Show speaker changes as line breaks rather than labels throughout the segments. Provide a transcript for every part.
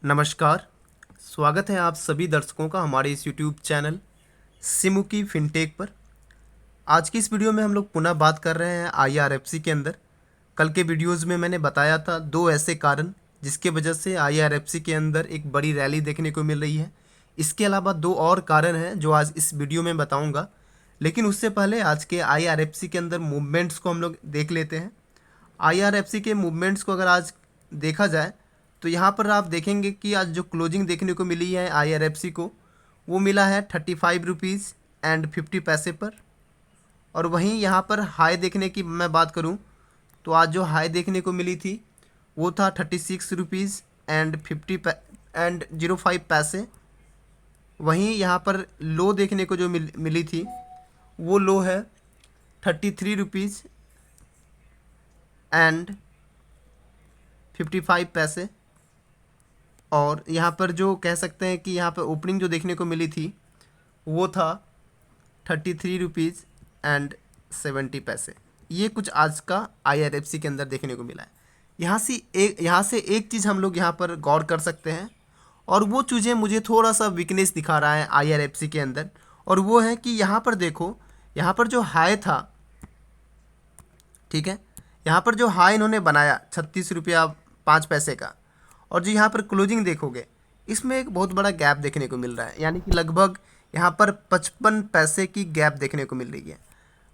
नमस्कार। स्वागत है आप सभी दर्शकों का हमारे इस यूट्यूब चैनल सिमुकी फिनटेक पर। आज की इस वीडियो में हम लोग पुनः बात कर रहे हैं आईआरएफसी के अंदर। कल के वीडियोज़ में मैंने बताया था दो ऐसे कारण जिसके वजह से आईआरएफसी के अंदर एक बड़ी रैली देखने को मिल रही है। इसके अलावा दो और कारण हैं जो आज इस वीडियो में बताऊंगा। लेकिन उससे पहले आज के आईआरएफसी के अंदर मूवमेंट्स को हम लोग देख लेते हैं। आईआरएफसी के मूवमेंट्स को अगर आज देखा जाए तो यहाँ पर आप देखेंगे कि आज जो क्लोजिंग देखने को मिली है आईआरएफसी को, वो मिला है 35 रुपीज़ एंड 50 पैसे पर। और वहीं यहाँ पर हाई देखने की मैं बात करूँ तो आज जो हाई देखने को मिली थी वो था 36 रुपीज़ एंड 05 पैसे। वहीं यहाँ पर लो देखने को जो मिली थी वो लो है 33 रुपीज़ एंड 55 पैसे। और यहाँ पर जो कह सकते हैं कि यहाँ पर ओपनिंग जो देखने को मिली थी वो था 33 रुपीज़ एंड 70 पैसे। ये कुछ आज का आईआरएफसी के अंदर देखने को मिला है। यहाँ से एक चीज़ हम लोग यहाँ पर गौर कर सकते हैं, और वो चीज़ें मुझे थोड़ा सा वीकनेस दिखा रहा है आईआरएफसी के अंदर। और वो है कि यहाँ पर देखो, यहाँ पर जो हाई था, ठीक है, यहाँ पर जो हाई इन्होंने बनाया 36 रुपया 5 पैसे का, और जो यहाँ पर क्लोजिंग देखोगे इसमें एक बहुत बड़ा गैप देखने को मिल रहा है, यानी कि लगभग यहाँ पर 55 पैसे की गैप देखने को मिल रही है।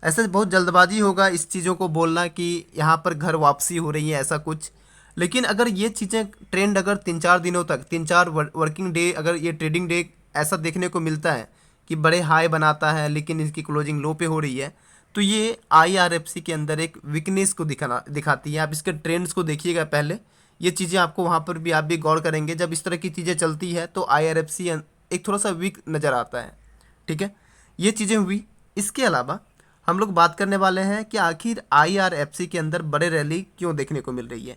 ऐसे बहुत जल्दबाजी होगा इस चीज़ों को बोलना कि यहाँ पर घर वापसी हो रही है, ऐसा कुछ। लेकिन अगर ये चीज़ें ट्रेंड अगर 3-4 दिनों तक, 3-4 वर्किंग डे अगर ये ट्रेडिंग डे ऐसा देखने को मिलता है कि बड़े हाई बनाता है लेकिन इसकी क्लोजिंग लो पे हो रही है, तो ये आईआरएफसी के अंदर एक वीकनेस को दिखाती है। आप इसके ट्रेंड्स को देखिएगा पहले, ये चीज़ें आपको वहाँ पर भी आप भी गौर करेंगे। जब इस तरह की चीज़ें चलती है तो आईआरएफसी एक थोड़ा सा वीक नज़र आता है, ठीक है। ये चीज़ें हुई। इसके अलावा हम लोग बात करने वाले हैं कि आखिर आईआरएफसी के अंदर बड़े रैली क्यों देखने को मिल रही है।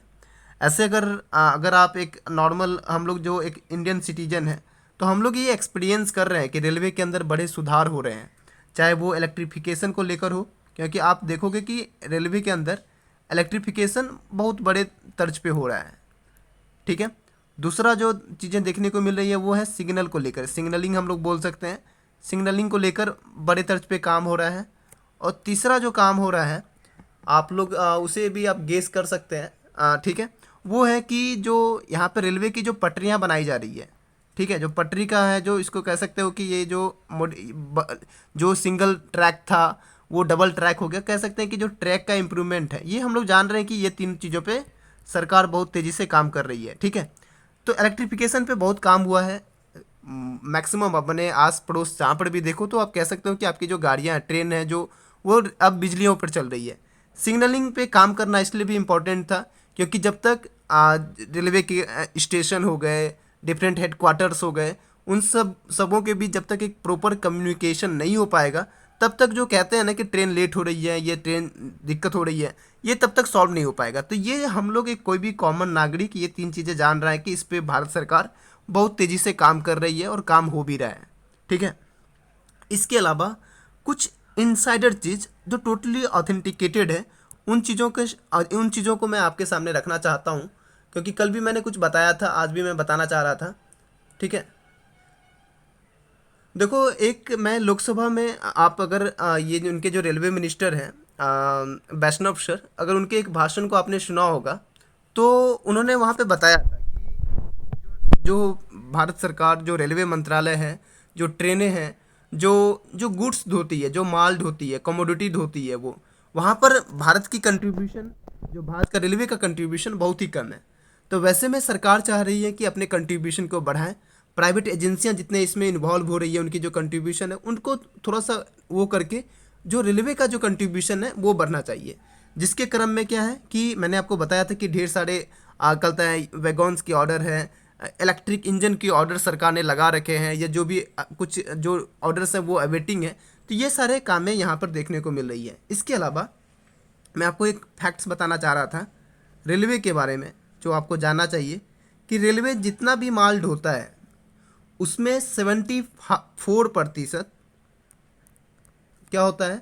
ऐसे अगर आप एक नॉर्मल, हम लोग जो एक इंडियन सिटीजन है, तो हम लोग ये एक्सपीरियंस कर रहे हैं कि रेलवे के अंदर बड़े सुधार हो रहे हैं, चाहे वो इलेक्ट्रिफिकेशन को लेकर हो। क्योंकि आप देखोगे कि रेलवे के अंदर इलेक्ट्रिफिकेशन बहुत बड़े तर्ज पे हो रहा है, ठीक है। दूसरा जो चीज़ें देखने को मिल रही है वो है सिग्नल को लेकर, सिग्नलिंग हम लोग बोल सकते हैं, सिग्नलिंग को लेकर बड़े तर्ज पे काम हो रहा है। और तीसरा जो काम हो रहा है, आप लोग उसे भी आप गेस कर सकते हैं, ठीक है। वो है कि जो यहाँ पे रेलवे की जो पटरियाँ बनाई जा रही है, ठीक है, जो पटरी का है, जो इसको कह सकते हो कि ये जो जो सिंगल ट्रैक था वो डबल ट्रैक हो गया, कह सकते हैं कि जो ट्रैक का इम्प्रूवमेंट है, ये हम लोग जान रहे हैं कि ये तीन चीज़ों पे सरकार बहुत तेज़ी से काम कर रही है, ठीक है। तो इलेक्ट्रिफिकेशन पे बहुत काम हुआ है। मैक्सिमम अपने आस पड़ोस जहाँ पर भी देखो तो आप कह सकते हो कि आपकी जो गाड़ियाँ हैं, ट्रेन है, जो वो अब बिजलियों पर चल रही है। सिग्नलिंग पे काम करना इसलिए भी इम्पोर्टेंट था क्योंकि जब तक रेलवे के स्टेशन हो गए, डिफरेंट हेडक्वार्टर्स हो गए, उन सबों के बीच जब तक एक प्रॉपर कम्युनिकेशन नहीं हो पाएगा, तब तक जो कहते हैं ना कि ट्रेन लेट हो रही है, ये ट्रेन दिक्कत हो रही है, ये तब तक सॉल्व नहीं हो पाएगा। तो ये हम लोग, एक कोई भी कॉमन नागरिक ये तीन चीज़ें जान रहा है कि इस पे भारत सरकार बहुत तेज़ी से काम कर रही है और काम हो भी रहा है, ठीक है। इसके अलावा कुछ इनसाइडर चीज़ जो टोटली ऑथेंटिकेटेड है, उन चीज़ों को मैं आपके सामने रखना चाहता हूँ, क्योंकि कल भी मैंने कुछ बताया था, आज भी मैं बताना चाह रहा था, ठीक है। देखो, एक मैं लोकसभा में, आप अगर ये उनके जो रेलवे मिनिस्टर हैं वैष्णव सर, अगर उनके एक भाषण को आपने सुना होगा तो उन्होंने वहाँ पे बताया था कि जो भारत सरकार, जो रेलवे मंत्रालय है, जो ट्रेनें हैं, जो जो गुड्स धोती है, जो माल धोती है, कमोडिटी धोती है, वो वहाँ पर भारत की कंट्रीब्यूशन, जो भारत का रेलवे का कंट्रीब्यूशन बहुत ही कम है। तो वैसे में सरकार चाह रही है कि अपने कंट्रीब्यूशन को बढ़ाएं। प्राइवेट एजेंसियां जितने इसमें इन्वॉल्व हो रही है, उनकी जो कंट्रीब्यूशन है उनको थोड़ा सा वो करके जो रेलवे का जो कंट्रीब्यूशन है वो बढ़ना चाहिए। जिसके क्रम में क्या है कि मैंने आपको बताया था कि ढेर सारे कल तक वैगॉन्स की ऑर्डर है, इलेक्ट्रिक इंजन की ऑर्डर सरकार ने लगा रखे हैं, या जो भी कुछ जो ऑर्डर्स हैं वो अवेटिंग है। तो ये सारे कामें यहाँ पर देखने को मिल रही है। इसके अलावा मैं आपको एक फैक्ट्स बताना चाह रहा था रेलवे के बारे में, जो आपको जानना चाहिए कि रेलवे जितना भी माल ढोता है उसमें 74% क्या होता है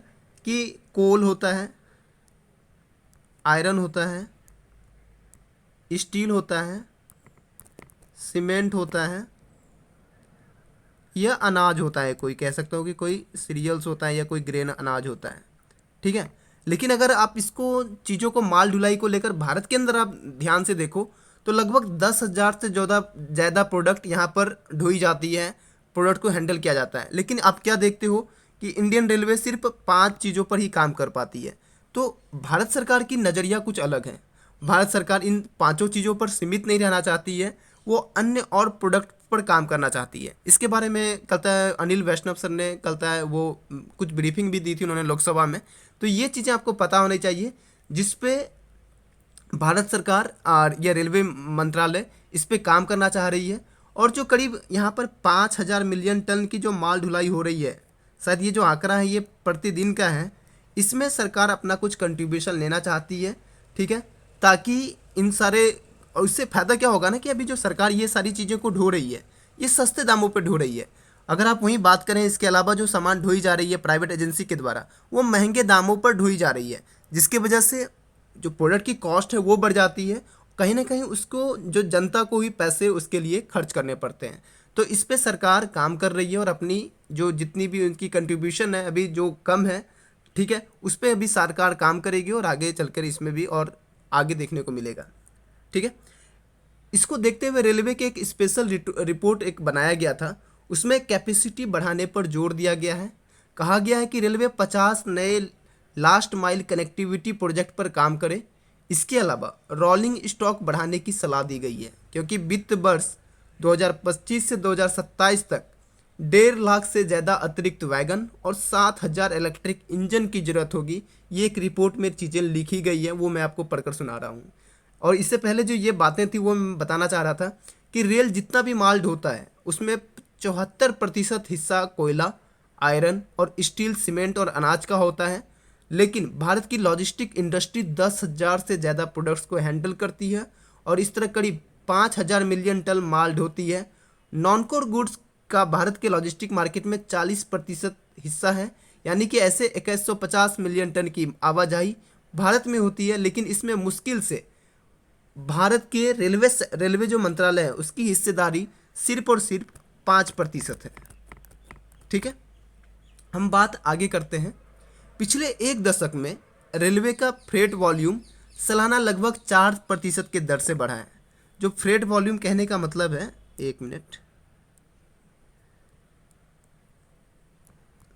कि कोल होता है, आयरन होता है, स्टील होता है, सीमेंट होता है या अनाज होता है, कोई कह सकता हो कि कोई सीरियल्स होता है या कोई ग्रेन अनाज होता है, ठीक है। लेकिन अगर आप इसको चीज़ों को माल ढुलाई को लेकर भारत के अंदर आप ध्यान से देखो तो लगभग 10,000 से ज़्यादा प्रोडक्ट यहाँ पर ढोई जाती है, प्रोडक्ट को हैंडल किया जाता है। लेकिन आप क्या देखते हो कि इंडियन रेलवे सिर्फ 5 चीज़ों पर ही काम कर पाती है। तो भारत सरकार की नज़रिया कुछ अलग है। भारत सरकार इन 5 चीज़ों पर सीमित नहीं रहना चाहती है, वो अन्य और प्रोडक्ट पर काम करना चाहती है। इसके बारे में कल तक अनिल वैष्णव सर ने कल तक वो कुछ ब्रीफिंग भी दी थी उन्होंने लोकसभा में। तो ये चीज़ें आपको पता होनी चाहिए जिस पे भारत सरकार और या रेलवे मंत्रालय इस पे काम करना चाह रही है। और जो करीब यहाँ पर 5,000 मिलियन टन की जो माल ढुलाई हो रही है, शायद ये जो आंकड़ा है ये प्रतिदिन का है, इसमें सरकार अपना कुछ कंट्रीब्यूशन लेना चाहती है, ठीक है, ताकि इन सारे, और इससे फ़ायदा क्या होगा ना कि अभी जो सरकार ये सारी चीज़ों को ढो रही है ये सस्ते दामों पे ढो रही है। अगर आप वहीं बात करें, इसके अलावा जो सामान ढोई जा रही है प्राइवेट एजेंसी के द्वारा वो महंगे दामों पर ढोई जा रही है, जिसकी वजह से जो प्रोडक्ट की कॉस्ट है वो बढ़ जाती है। कहीं ना कहीं उसको जो जनता को ही पैसे उसके लिए खर्च करने पड़ते हैं। तो इस पे सरकार काम कर रही है और अपनी जो जितनी भी उनकी कंट्रीब्यूशन है अभी जो कम है, ठीक है, उस पर अभी सरकार काम करेगी और आगे चलकर इसमें भी और आगे देखने को मिलेगा, ठीक है। इसको देखते हुए रेलवे के एक स्पेशल रिपोर्ट एक बनाया गया था, उसमें कैपेसिटी बढ़ाने पर जोर दिया गया है। कहा गया है कि रेलवे 50 नए लास्ट माइल कनेक्टिविटी प्रोजेक्ट पर काम करे। इसके अलावा रोलिंग स्टॉक बढ़ाने की सलाह दी गई है, क्योंकि वित्त वर्ष 2025 से 2027 तक 1.5 लाख से ज़्यादा अतिरिक्त वैगन और 7,000 इलेक्ट्रिक इंजन की ज़रूरत होगी। ये एक रिपोर्ट में चीज़ें लिखी गई हैं, वो मैं आपको पढ़कर सुना रहा हूँ। और इससे पहले जो ये बातें थी वो मैं बताना चाह रहा था कि रेल जितना भी माल ढोता है उसमें 74% हिस्सा कोयला, आयरन और स्टील, सीमेंट और अनाज का होता है। लेकिन भारत की लॉजिस्टिक इंडस्ट्री 10,000 से ज़्यादा प्रोडक्ट्स को हैंडल करती है और इस तरह करीब 5,000 मिलियन टन माल ढोती है। नॉन कोर गुड्स का भारत के लॉजिस्टिक मार्केट में 40% हिस्सा है, यानी कि ऐसे 2150 मिलियन टन की आवाजाही भारत में होती है। लेकिन इसमें मुश्किल से भारत के रेलवे जो मंत्रालय है उसकी हिस्सेदारी सिर्फ और सिर्फ 5% है, ठीक है। हम बात आगे करते हैं। पिछले एक दशक में रेलवे का फ्रेट वॉल्यूम सालाना लगभग 4% के दर से बढ़ा है। जो फ्रेट वॉल्यूम कहने का मतलब है, एक मिनट,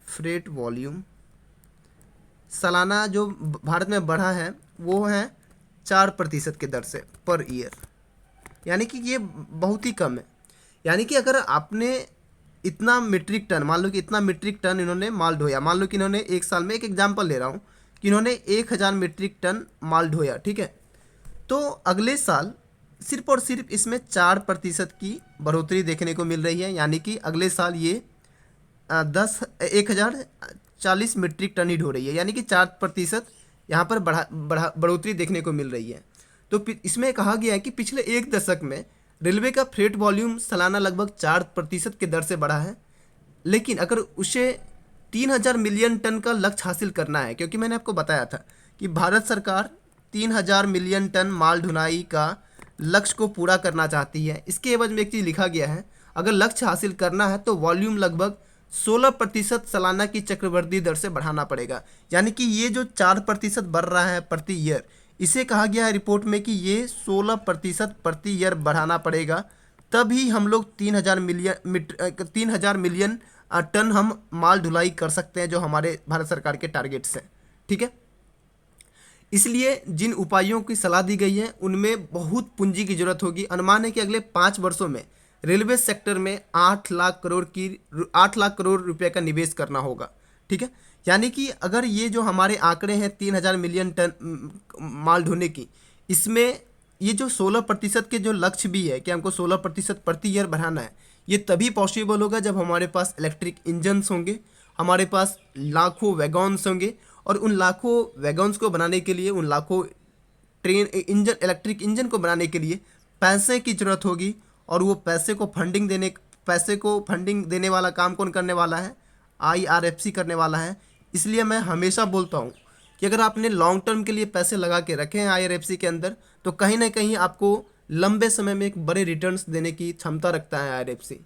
फ्रेट वॉल्यूम सालाना जो भारत में बढ़ा है वो है 4% के दर से पर ईयर, यानी कि ये बहुत ही कम है। यानी कि अगर आपने इतना मीट्रिक टन, मान लो कि इतना मीट्रिक टन इन्होंने माल ढोया, मान लो कि इन्होंने एक साल में, एक एग्जांपल ले रहा हूँ कि इन्होंने 1,000 मीट्रिक टन माल ढोया, ठीक है, तो अगले साल सिर्फ और सिर्फ इसमें 4% की बढ़ोतरी देखने को मिल रही है। यानी कि अगले साल ये 1,040 मीट्रिक टन ही ढो रही है, यानी कि 4% यहाँ पर बढ़ोतरी देखने को मिल रही है। तो इसमें कहा गया है कि पिछले एक दशक में रेलवे का फ्रेट वॉल्यूम सालाना लगभग 4% के दर से बढ़ा है। लेकिन अगर उसे 3,000 मिलियन टन का लक्ष्य हासिल करना है, क्योंकि मैंने आपको बताया था कि भारत सरकार 3,000 मिलियन टन माल ढुलाई का लक्ष्य को पूरा करना चाहती है। इसके एवज में एक चीज़ लिखा गया है, अगर लक्ष्य हासिल करना है तो वॉल्यूम लगभग 16% सालाना की चक्रवृद्धि दर से बढ़ाना पड़ेगा। यानी कि ये जो 4% बढ़ रहा है प्रति ईयर, इसे कहा गया है रिपोर्ट में कि ये 16% प्रति ईयर बढ़ाना पड़ेगा, तभी हम लोग 3,000 मिलियन टन हम माल ढुलाई कर सकते हैं, जो हमारे भारत सरकार के टारगेट्स हैं, ठीक है। इसलिए जिन उपायों की सलाह दी गई है उनमें बहुत पूंजी की जरूरत होगी। अनुमान है कि अगले 5 वर्षों में रेलवे सेक्टर में 8 लाख करोड़ रुपए का निवेश करना होगा, ठीक है। यानी कि अगर ये जो हमारे आंकड़े हैं 3,000 मिलियन टन माल ढोने की, इसमें ये जो 16% के जो लक्ष्य भी है कि हमको 16% प्रति ईयर बढ़ाना है, ये तभी पॉसिबल होगा जब हमारे पास इलेक्ट्रिक इंजन्स होंगे, हमारे पास लाखों वैगॉन्स होंगे, और उन लाखों वैगॉन्स को बनाने के लिए, उन लाखों इलेक्ट्रिक इंजन को बनाने के लिए पैसे की जरूरत होगी। और वो पैसे को फंडिंग देने वाला काम कौन करने वाला है? IRFC करने वाला है। इसलिए मैं हमेशा बोलता हूँ कि अगर आपने लॉन्ग टर्म के लिए पैसे लगा के रखे हैं IRFC के अंदर, तो कहीं ना कहीं आपको लंबे समय में एक बड़े रिटर्न्स देने की क्षमता रखता है आईआरएफसी।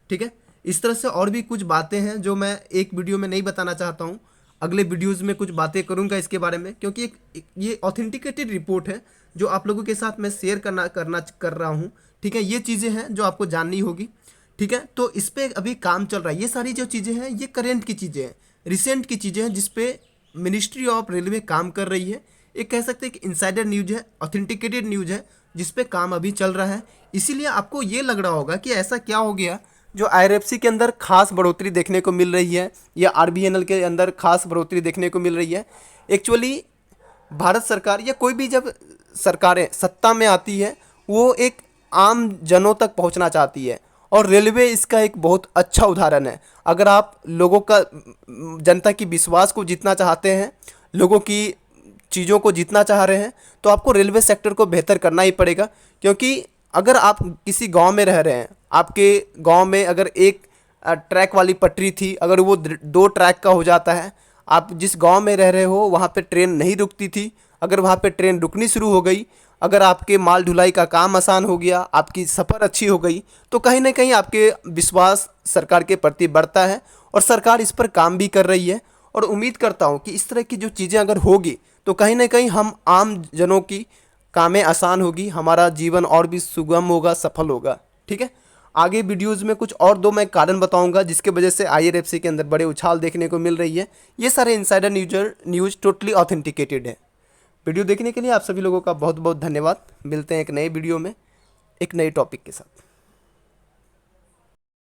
ठीक है, इस तरह से और भी कुछ बातें हैं जो मैं एक वीडियो में नहीं बताना चाहता हूँ, अगले वीडियोज़ में कुछ बातें करूँगा इसके बारे में, क्योंकि ये ऑथेंटिकेटेड रिपोर्ट है जो आप लोगों के साथ मैं शेयर कर रहा हूँ। ठीक है, ये चीज़ें हैं जो आपको जाननी होगी। ठीक है, तो इस पर अभी काम चल रहा है। ये सारी जो चीज़ें हैं ये करेंट की चीज़ें हैं, रिसेंट की चीज़ें हैं, जिस पे मिनिस्ट्री ऑफ रेलवे काम कर रही है। एक कह सकते हैं कि इनसाइडर न्यूज है, ऑथेंटिकेटेड न्यूज है, जिस पे काम अभी चल रहा है। इसीलिए आपको ये लग रहा होगा कि ऐसा क्या हो गया जो आईआरएफसी के अंदर खास बढ़ोतरी देखने को मिल रही है या आरबीएनएल के अंदर खास बढ़ोतरी देखने को मिल रही है। एक्चुअली भारत सरकार या कोई भी जब सरकारें सत्ता में आती है वो एक आम जनों तक पहुंचना चाहती है, और रेलवे इसका एक बहुत अच्छा उदाहरण है। अगर आप लोगों का जनता की विश्वास को जीतना चाहते हैं, लोगों की चीज़ों को जीतना चाह रहे हैं, तो आपको रेलवे सेक्टर को बेहतर करना ही पड़ेगा। क्योंकि अगर आप किसी गांव में रह रहे हैं, आपके गांव में अगर एक ट्रैक वाली पटरी थी, अगर वो 2 ट्रैक का हो जाता है, आप जिस गांव में रह रहे हो वहाँ पे ट्रेन नहीं रुकती थी, अगर वहाँ पे ट्रेन रुकनी शुरू हो गई, अगर आपके माल ढुलाई का काम आसान हो गया, आपकी सफ़र अच्छी हो गई, तो कहीं ना कहीं आपके विश्वास सरकार के प्रति बढ़ता है, और सरकार इस पर काम भी कर रही है। और उम्मीद करता हूँ कि इस तरह की जो चीज़ें अगर होगी तो कहीं ना कहीं हम आम जनों की कामें आसान होगी, हमारा जीवन और भी सुगम होगा, सफल होगा। ठीक है, आगे वीडियोज़ में कुछ और 2 मैं कारण बताऊंगा जिसके वजह से आईआरएफसी के अंदर बड़े उछाल देखने को मिल रही है। ये सारे इनसाइडर न्यूज़ टोटली ऑथेंटिकेटेड है। वीडियो देखने के लिए आप सभी लोगों का बहुत बहुत धन्यवाद। मिलते हैं एक नए वीडियो में एक नए टॉपिक के साथ।